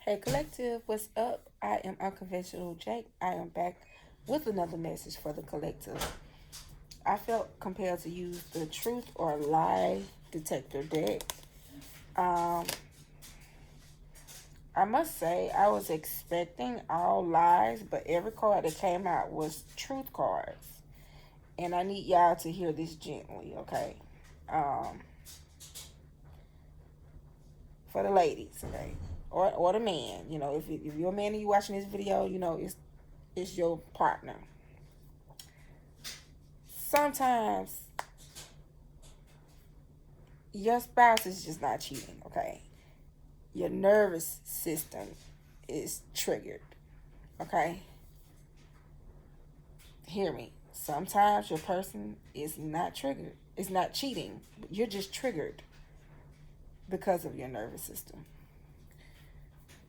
Hey collective, what's up? I am Unconventional Jake. I am back with another message for the collective. I felt compelled to use the truth or lie detector deck. Um, I must say I was expecting all lies, but every card that came out was truth cards. And I need y'all to hear this gently, okay? Um, for the ladies, okay? Or the man, if you're a man and you're watching this video, it's your partner. Sometimes your spouse is just not cheating, okay? Your nervous system is triggered, okay? Hear me. Sometimes your person is not triggered. It's not cheating. You're just triggered because of your nervous system.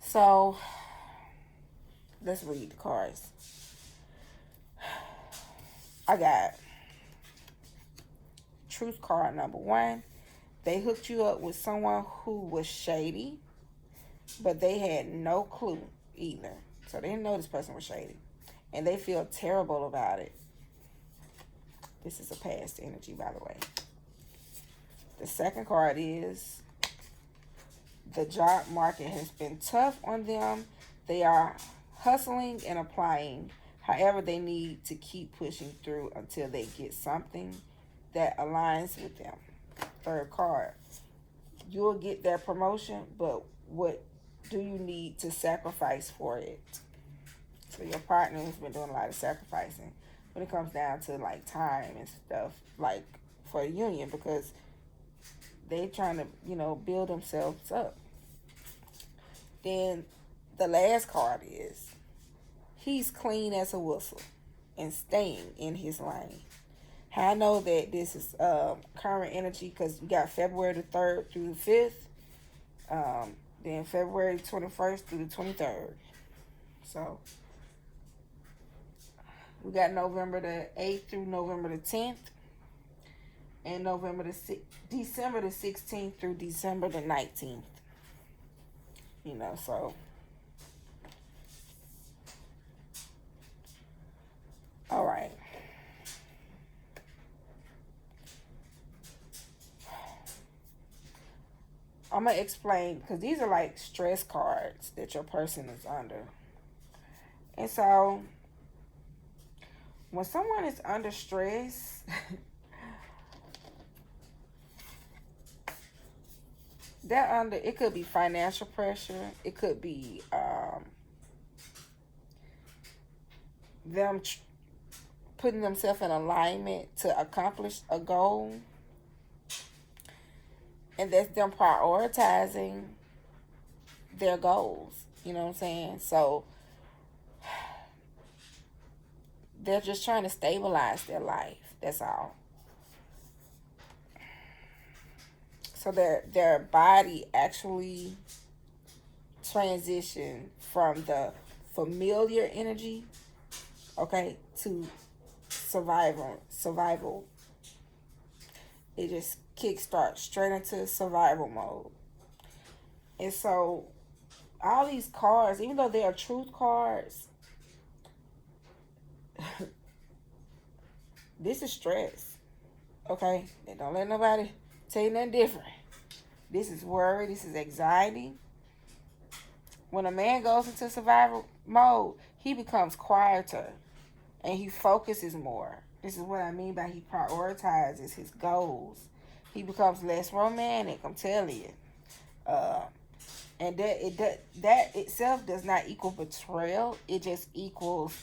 So, let's read the cards. I got truth card number one. They hooked you up with someone who was shady, but they had no clue either. So they didn't know this person was shady. And they feel terrible about it. This is a past energy, by the way. The second card is the job market has been tough on them. They are hustling and applying. However, they need to keep pushing through until they get something that aligns with them. Third card, you'll get that promotion, but what do you need to sacrifice for it? So your partner has been doing a lot of sacrificing when it comes down to like time and stuff, like for a union, because they trying to, build themselves up. Then the last card is he's clean as a whistle and staying in his lane. How I know that this is current energy because you got February the 3rd through the 5th, then February 21st through the 23rd. So we got November the 8th through November the 10th, and December the 16th through December the 19th. So all right. I'm gonna explain because these are like stress cards that your person is under. And so when someone is under stress, it could be financial pressure, it could be them putting themselves in alignment to accomplish a goal, and that's them prioritizing their goals. You know what I'm saying? So they're just trying to stabilize their life. That's all. So their body actually transition from the familiar energy, okay, to survival. It just kickstarts straight into survival mode. And so all these cards, even though they are truth cards, this is stress. Okay? And don't let nobody tell you nothing different. This is worry, this is anxiety. When a man goes into survival mode, he becomes quieter and he focuses more. This is what I mean by he prioritizes his goals. He becomes less romantic, I'm telling you. Uh, and that itself does not equal betrayal. It just equals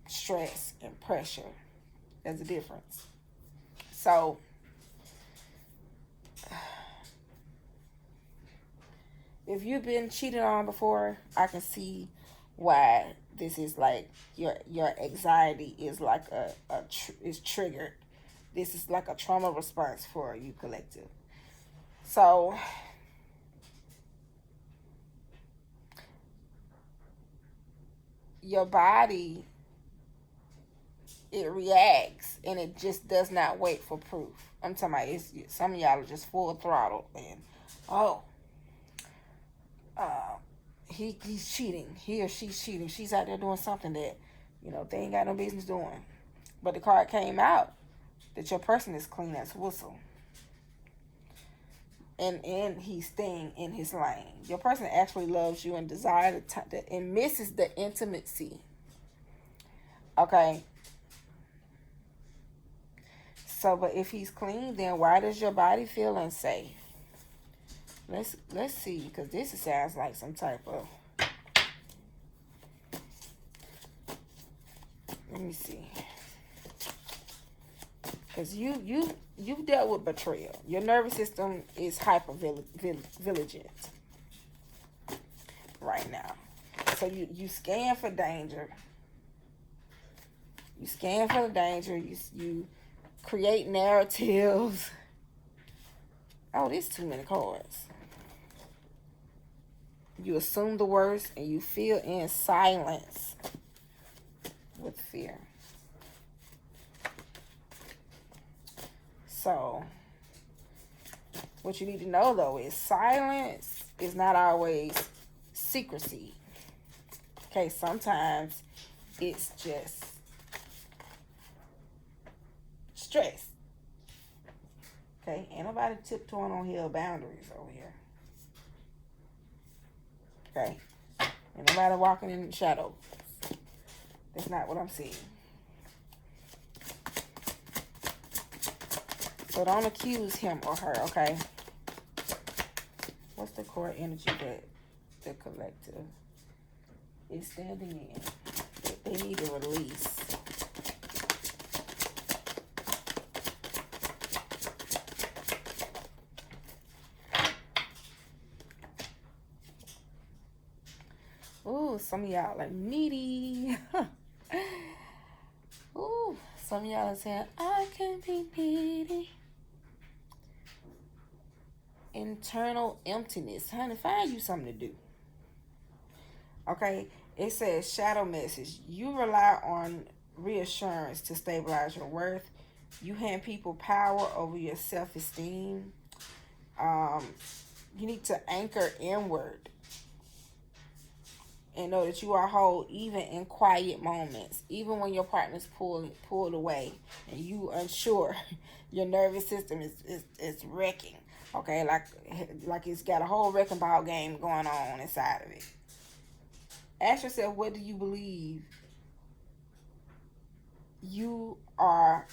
stress and pressure. There's a difference. So if you've been cheated on before, I can see why this is like your anxiety is like is triggered. This is like a trauma response for you collective. So your body, it reacts and it just does not wait for proof. I'm talking about some of y'all are just full throttle and oh he's cheating. He or she's cheating. She's out there doing something that, they ain't got no business doing. But the card came out that your person is clean as a whistle. And he's staying in his lane. Your person actually loves you and desires and misses the intimacy. Okay. So, but if he's clean, then why does your body feel unsafe? Let's see, because this sounds like some type of. Let me see. Because you've dealt with betrayal. Your nervous system is hyper vigilant right now. So you scan for danger. You scan for the danger. You create narratives. Oh, there's too many cards. You assume the worst and you feel in silence with fear. So, what you need to know, though, is silence is not always secrecy. Okay, sometimes it's just stress. Okay, ain't nobody tiptoeing on hill boundaries over here. Okay, ain't nobody walking in the shadows. That's not what I'm seeing. So don't accuse him or her, okay? What's the core energy that the collective is standing in? They need a release. Ooh, some of y'all are needy. Ooh, some of y'all are saying, I can be needy. Internal emptiness. Honey, find you something to do. Okay, it says shadow message. You rely on reassurance to stabilize your worth. You hand people power over your self-esteem. You need to anchor inward and know that you are whole even in quiet moments, even when your partner's pulled away and you unsure. Your nervous system is wrecking. Okay, like it's got a whole wrecking ball game going on inside of it. Ask yourself, what do you believe you are?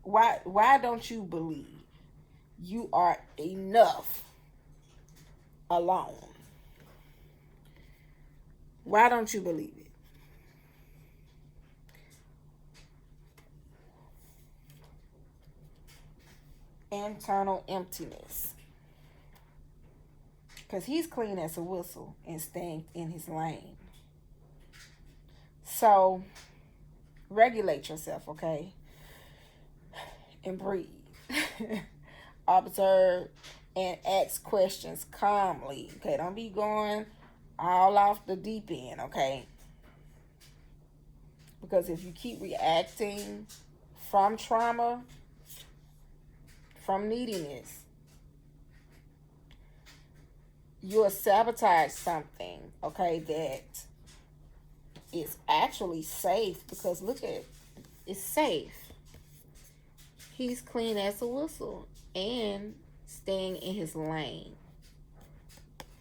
Why don't you believe you are enough alone? Why don't you believe it? Internal emptiness. Because he's clean as a whistle and staying in his lane. So, regulate yourself, okay? And breathe. Observe and ask questions calmly. Okay, don't be going all off the deep end, okay? Because if you keep reacting from trauma, from neediness, you'll sabotage something, okay, that is actually safe. Because look at it, it's safe. He's clean as a whistle and staying in his lane.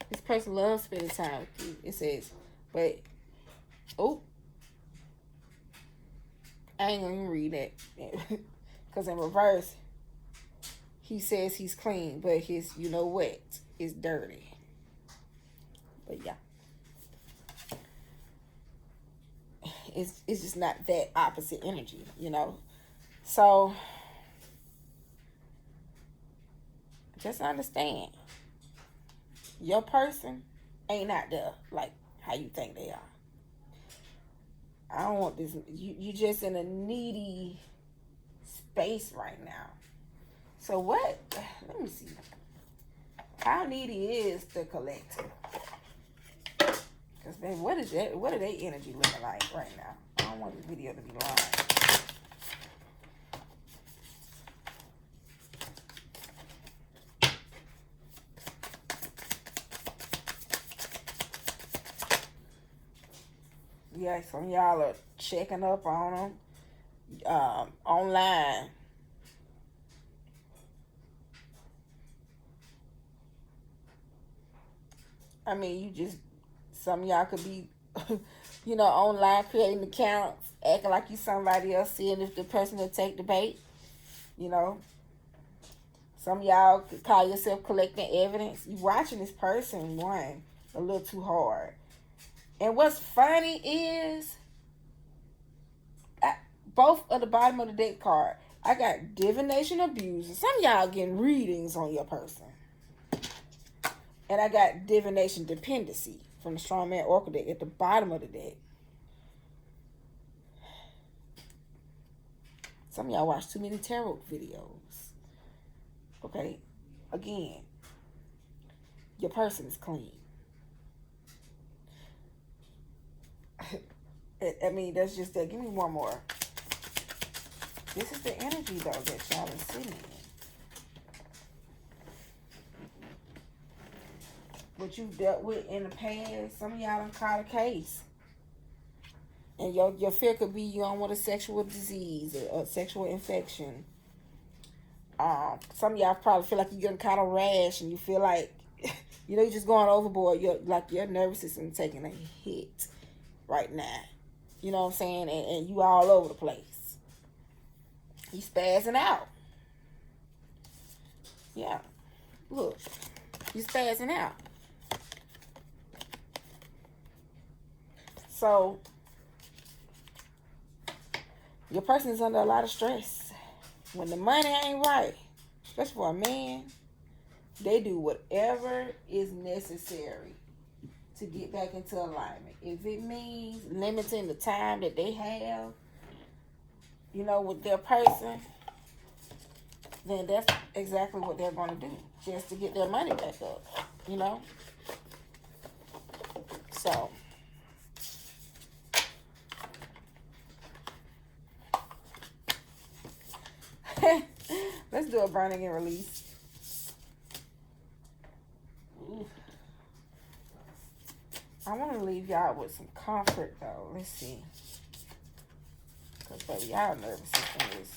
This person loves spending time with you. It says, but, oh, I ain't gonna even read that. Because in reverse, he says he's clean, but his, you know what, is dirty. But yeah. It's just not that opposite energy, you know. So, just understand. Your person ain't out there like how you think they are. I don't want this. You just in a needy space right now. So what? Let me see. How needy is the collective? Because baby, what is that? What are they energy looking like right now? I don't want this video to be long. Yeah, some of y'all are checking up on them online. I mean, some of y'all could be, online creating accounts, acting like you somebody else, seeing if the person will take the bait. You know, some of y'all could call yourself collecting evidence. You watching this person, one, a little too hard. And what's funny is, both of the bottom of the deck card, I got divination abuse. Some of y'all getting readings on your person. And I got divination dependency from the Strongman Oracle deck at the bottom of the deck. Some of y'all watch too many tarot videos. Okay? Again, your person is clean. I mean, that's just that. Give me one more. This is the energy, though, that y'all are sitting in. What you dealt with in the past, some of y'all done caught a case. And your fear could be you on with a sexual disease or a sexual infection. Some of y'all probably feel like you're getting caught a rash and you feel like, you're just going overboard. Your nervous system taking a hit right now. You know what I'm saying? And you all over the place. You spazzing out. Yeah. Look. You spazzing out. So, your person is under a lot of stress. When the money ain't right, especially for a man, they do whatever is necessary to get back into alignment. If it means limiting the time that they have, with their person, then that's exactly what they're going to do, just to get their money back up, So, let's do a burning and release. Ooh. I want to leave y'all with some comfort, though. Let's see. Because, baby, y'all nervous system is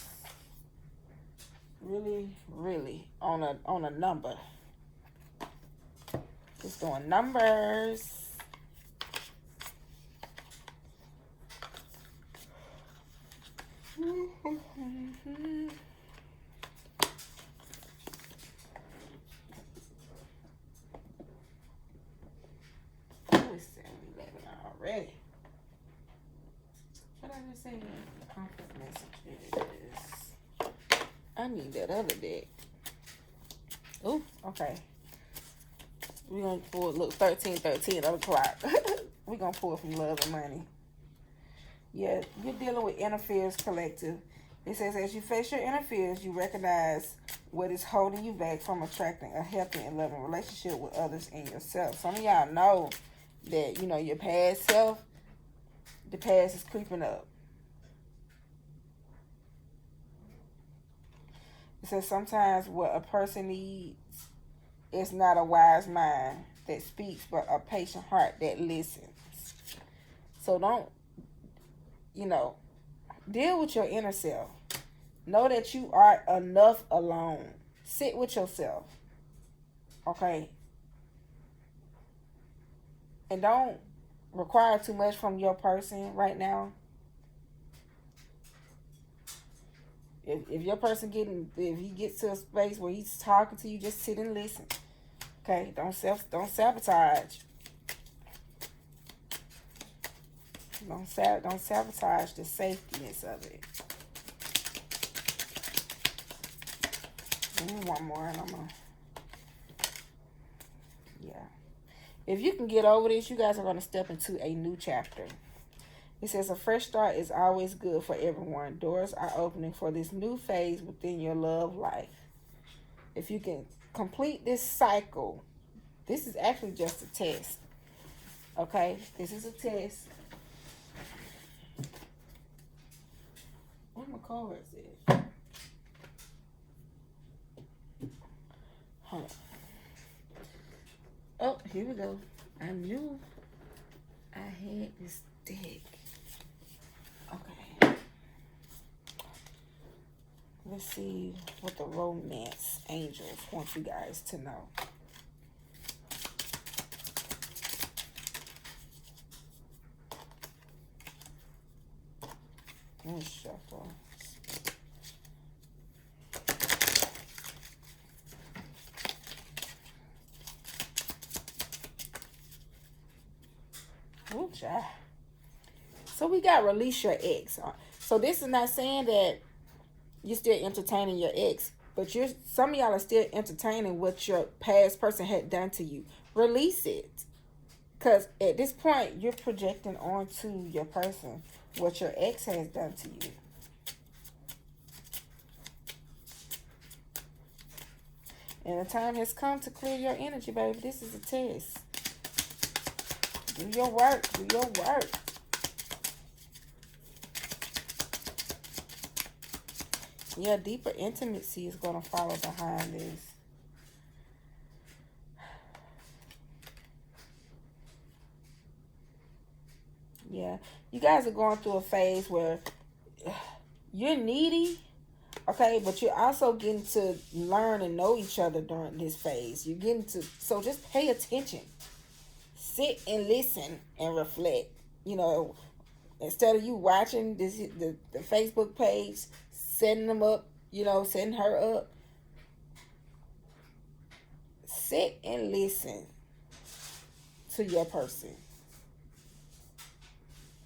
really, really on a number. Just doing numbers. It's 7-11 already. What did I just say? Comfort messages. I need that other deck. Oh, okay. We're going to pull, look, 13 on the clock. We're going to pull from Love and Money. Yeah, you're dealing with inner fears collective. It says, as you face your inner fears, you recognize what is holding you back from attracting a healthy and loving relationship with others and yourself. Some of y'all know that, your past self, the past is creeping up. It says sometimes what a person needs is not a wise mind that speaks, but a patient heart that listens. So don't, deal with your inner self. Know that you are enough alone. Sit with yourself. Okay? And don't require too much from your person right now. If your person if he gets to a space where he's talking to you, just sit and listen. Okay? Don't sabotage. Don't sabotage the safetyness of it. Give me one more and I'm gonna. Yeah. If you can get over this, you guys are going to step into a new chapter. It says a fresh start is always good for everyone. Doors are opening for this new phase within your love life. If you can complete this cycle, this is actually just a test. Okay? This is a test. Where my cards at? Hold on. Oh, here we go. I knew I had this deck. Let's see what the romance angels want you guys to know. Let's shuffle. Ooh, child. So we got release your ex. So this is not saying that you're still entertaining your ex, but some of y'all are still entertaining what your past person had done to you. Release it. Because at this point, you're projecting onto your person what your ex has done to you. And the time has come to clear your energy, baby. This is a test. Do your work. Do your work. Yeah, deeper intimacy is going to follow behind this. Yeah, you guys are going through a phase where you're needy, okay, but you're also getting to learn and know each other during this phase. You're getting to, so just pay attention. Sit and listen and reflect. You know, instead of you watching the Facebook page, setting them up, you know, setting her up, sit and listen to your person.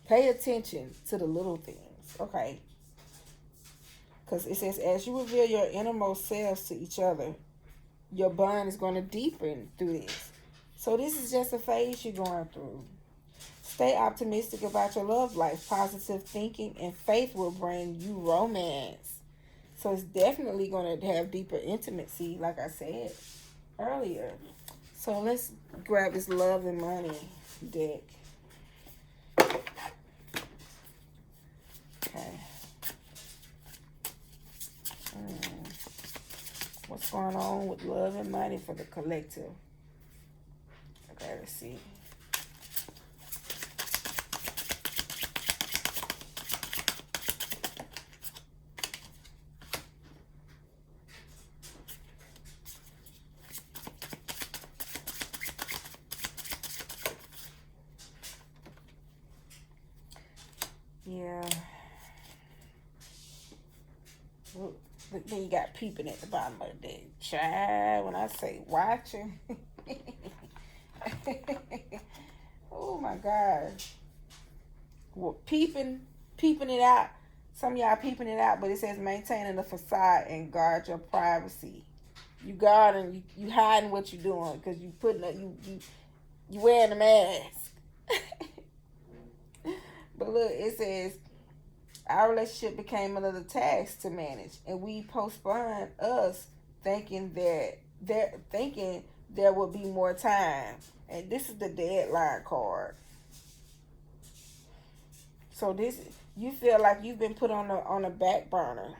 Pay attention to the little things, okay? Because it says, as you reveal your innermost selves to each other, your bond is going to deepen through this. So this is just a phase you're going through. Stay optimistic about your love life. Positive thinking and faith will bring you romance. So it's definitely going to have deeper intimacy, like I said earlier. So let's grab this love and money deck. Okay. What's going on with love and money for the collective? Okay, let's see. Yeah. Then you got peeping at the bottom of the deck. Child, when I say watching. Oh my God. Well, peeping it out. Some of y'all peeping it out, but it says maintaining the facade and guard your privacy. You guarding, you hiding what you're doing because you putting you wearing a mask. But look, it says our relationship became another task to manage, and we postponed us thinking there would be more time. And this is the deadline card. So this, you feel like you've been put on a back burner.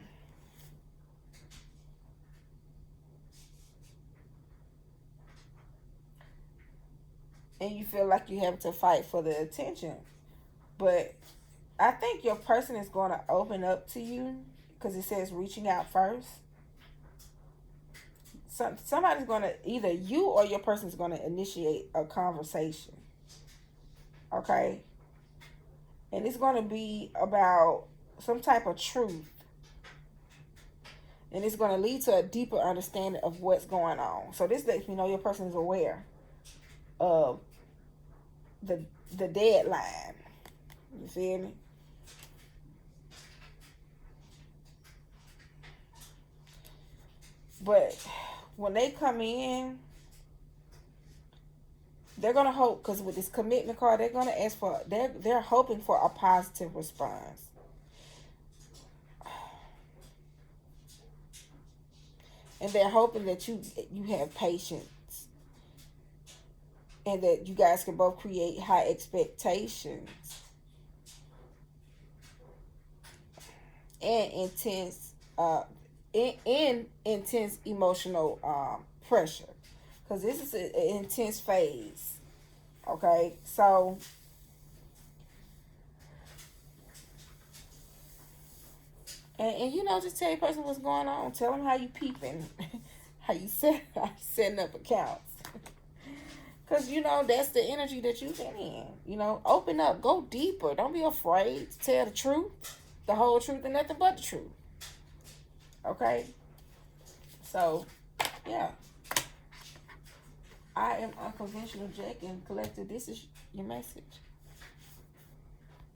And you feel like you have to fight for the attention. But I think your person is going to open up to you because it says reaching out first. Somebody's going to, either you or your person is going to initiate a conversation. Okay? And it's going to be about some type of truth. And it's going to lead to a deeper understanding of what's going on. So this lets me know your person is aware of the deadline. You feel me? But when they come in, they're gonna hope, because with this commitment card, they're gonna ask for, they're hoping for a positive response. And they're hoping that you have patience, and that you guys can both create high expectations and intense emotional pressure, because this is an intense phase. Okay, so And you know, just tell your person what's going on. Tell them how you peeping, how you setting up accounts. Cause you know that's the energy that you've been in. You know, open up, go deeper. Don't be afraid to tell the truth, the whole truth, and nothing but the truth. Okay. So, yeah. I am Unconventional Jack, and Collective, this is your message.